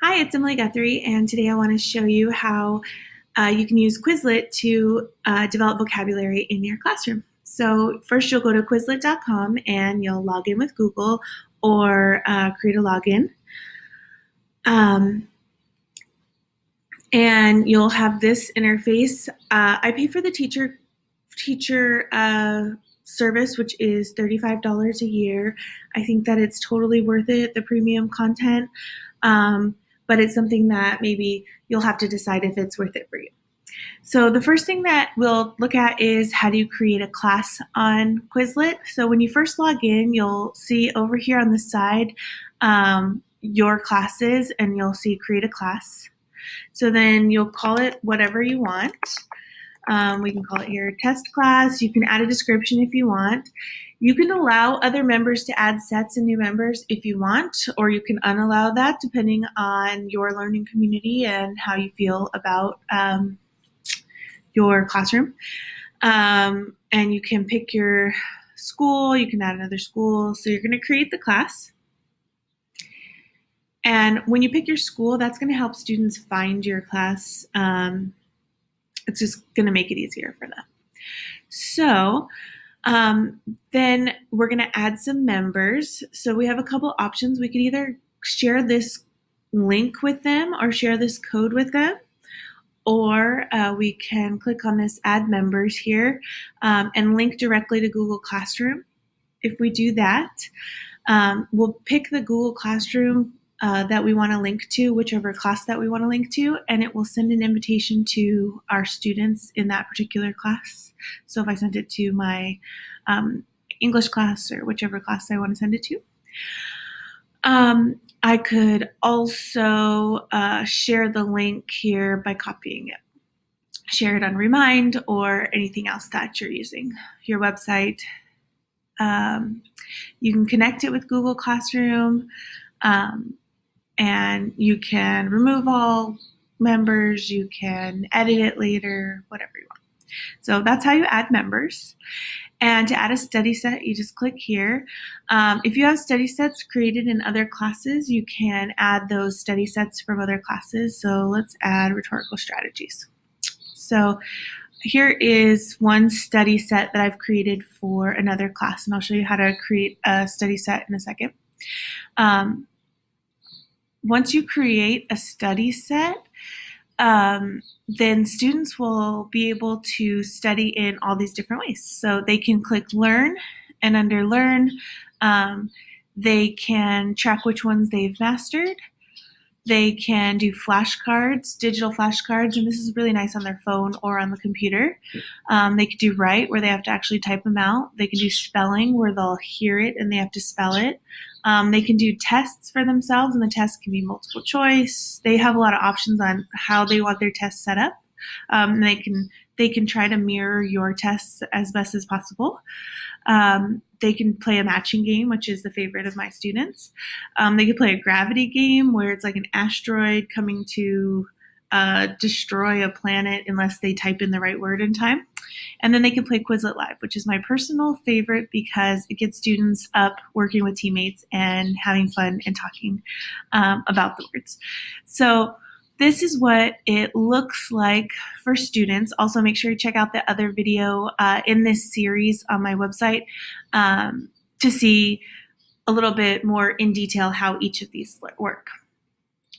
Hi, it's Emily Guthrie, and today I want to show you how you can use Quizlet to develop vocabulary in your classroom. So first you'll go to Quizlet.com and you'll log in with Google or create a login. And you'll have this interface. I pay for the teacher service, which is $35 a year. I think that it's totally worth it, the premium content. But it's something that maybe you'll have to decide if it's worth it for you. So the first thing that we'll look at is how do you create a class on Quizlet. So when you first log in, you'll see over here on the side your classes, and you'll see create a class. So then you'll call it whatever you want. We can call it here test class. You can add a description if you want. You can allow other members to add sets and new members if you want, or you can unallow that depending on your learning community and how you feel about your classroom. And you can pick your school. You can add another school. So you're going to create the class. And when you pick your school, that's going to help students find your class. It's just going to make it easier for them. So then we're going to add some members. So we have a couple options. We could either share this link with them or share this code with them, or we can click on this add members here and link directly to Google Classroom. If we do that, we'll pick the Google Classroom that we want to link to, whichever class that we want to link to, and it will send an invitation to our students in that particular class. So if I sent it to my English class or whichever class I want to send it to. I could also share the link here by copying it. Share it on Remind or anything else that you're using, your website. You can connect it with Google Classroom. And you can remove all members, you can edit it later, whatever you want. So that's how you add members. And to add a study set, you just click here. If you have study sets created in other classes, you can add those study sets from other classes. So let's add rhetorical strategies. So here is one study set that I've created for another class, and I'll show you how to create a study set in a second. Once you create a study set, then students will be able to study in all these different ways. So they can click Learn, and under Learn, they can track which ones they've mastered. They can do flashcards, digital flashcards, and this is really nice on their phone or on the computer. They could do Write, where they have to actually type them out. They can do Spelling, where they'll hear it and they have to spell it. They can do tests for themselves, and the tests can be multiple choice. They have a lot of options on how they want their tests set up. They can try to mirror your tests as best as possible. They can play a matching game, which is the favorite of my students. They can play a gravity game where it's like an asteroid coming to destroy a planet unless they type in the right word in time. And then they can play Quizlet Live, which is my personal favorite because it gets students up working with teammates and having fun and talking about the words. So this is what it looks like for students. Also, make sure you check out the other video in this series on my website to see a little bit more in detail how each of these work.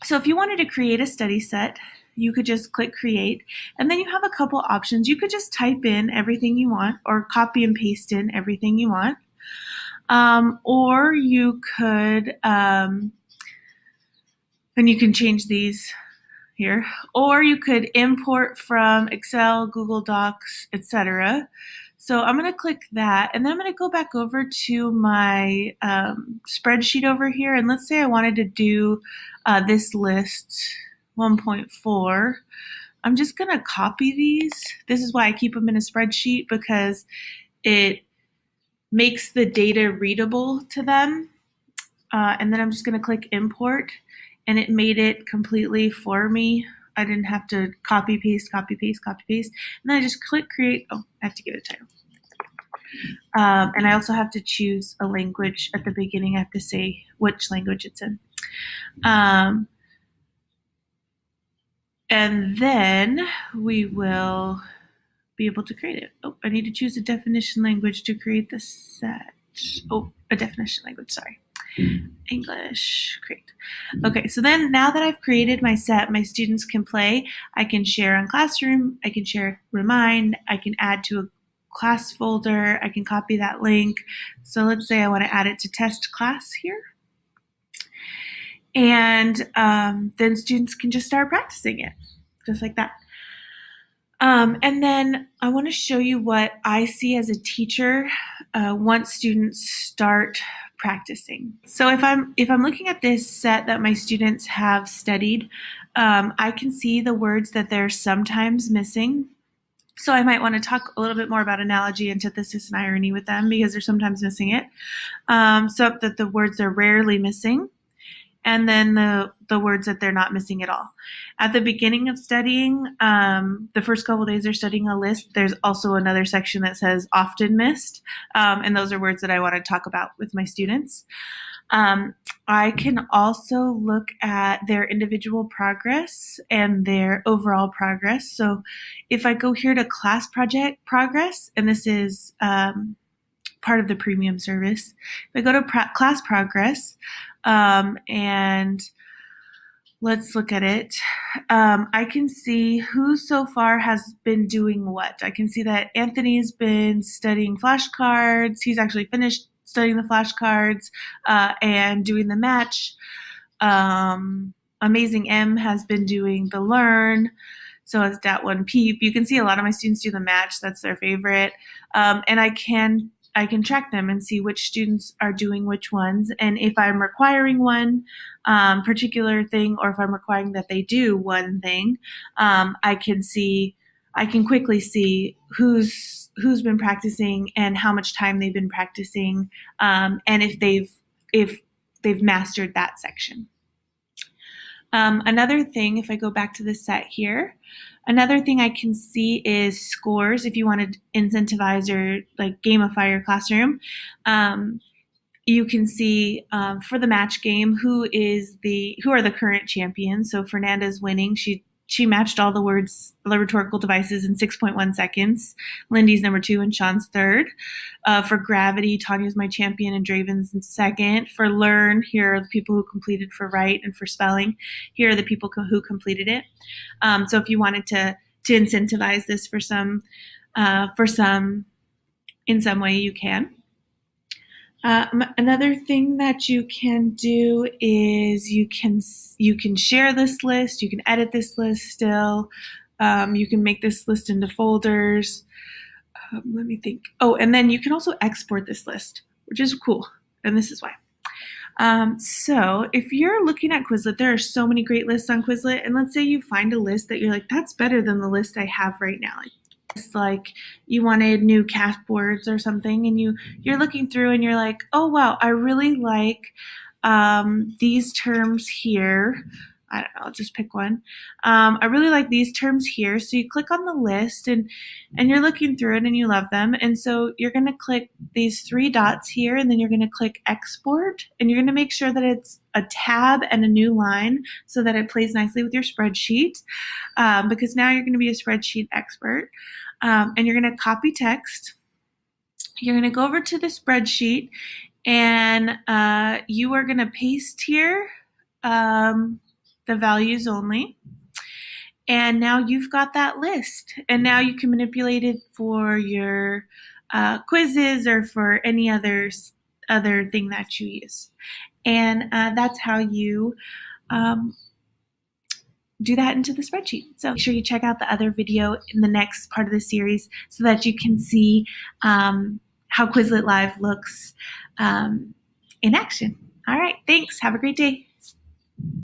So if you wanted to create a study set, you could just click Create, and then you have a couple options. You could just type in everything you want or copy and paste in everything you want. Or you could, and you can change these here, or you could import from Excel, Google Docs, etc. So I'm going to click that, and then I'm going to go back over to my spreadsheet over here, and let's say I wanted to do this list 1.4. I'm just going to copy these. This is why I keep them in a spreadsheet, because it makes the data readable to them. And then I'm just going to click Import, and it made it completely for me. I didn't have to copy, paste, copy, paste, copy, paste. And then I just click Create. Oh, I have to give it a title. And I also have to choose a language at the beginning. I have to say which language it's in. And then we will be able to create it. Oh, I need to choose a definition language to create the set. Oh, a definition language, sorry. English, great. Okay, so then now that I've created my set, my students can play. I can share on Classroom, I can share Remind, I can add to a class folder, I can copy that link. So let's say I want to add it to test class here. And then students can just start practicing it, just like that. And then I want to show you what I see as a teacher once students start practicing. So if I'm looking at this set that my students have studied, I can see the words that they're sometimes missing. So I might want to talk a little bit more about analogy, antithesis, and irony with them because they're sometimes missing it. So that the words are rarely missing, and then the words that they're not missing at all. At the beginning of studying, the first couple days they're studying a list. There's also another section that says often missed, and those are words that I want to talk about with my students. I can also look at their individual progress and their overall progress. So if I go here to class project progress, and this is part of the premium service, if I go to class progress, and let's look at it. I can see who so far has been doing what. I can see that Anthony's been studying flashcards. He's actually finished studying the flashcards and doing the match. Amazing M has been doing the learn. So has Dat One Peep. You can see a lot of my students do the match. That's their favorite. And I can track them and see which students are doing which ones. And if I'm requiring one particular thing, or if I'm requiring that they do one thing, I can quickly see who's been practicing and how much time they've been practicing, and if they've mastered that section. Another thing, if I go back to the set here, another thing I can see is scores. If you want to incentivize or like gamify your classroom, you can see for the match game who are the current champions. So Fernanda's winning. She matched all the words, the rhetorical devices, in 6.1 seconds. Lindy's number 2 and Sean's third. For gravity, Tanya's my champion and Draven's in second. For learn, here are the people who completed for write, and for spelling, here are the people who completed it. So if you wanted to incentivize this for some in some way, you can. Another thing that you can do is you can share this list. You can edit this list still. You can make this list into folders. Let me think. Oh, and then you can also export this list, which is cool. And this is why. So if you're looking at Quizlet, there are so many great lists on Quizlet. And let's say you find a list that you're like, that's better than the list I have right now. Like you wanted new CAF boards or something, and you're looking through and you're like, oh wow, I really like these terms here. I don't know, I'll just pick one. I really like these terms here. So you click on the list and you're looking through it and you love them. And so you're going to click these 3 dots here, and then you're going to click export, and you're going to make sure that it's a tab and a new line so that it plays nicely with your spreadsheet, because now you're going to be a spreadsheet expert. And you're going to copy text. You're going to go over to the spreadsheet, and you are going to paste here the values only. And now you've got that list. And now you can manipulate it for your quizzes or for any other thing that you use. And that's how you do that into the spreadsheet. So make sure you check out the other video in the next part of the series so that you can see how Quizlet Live looks in action. All right, thanks. Have a great day.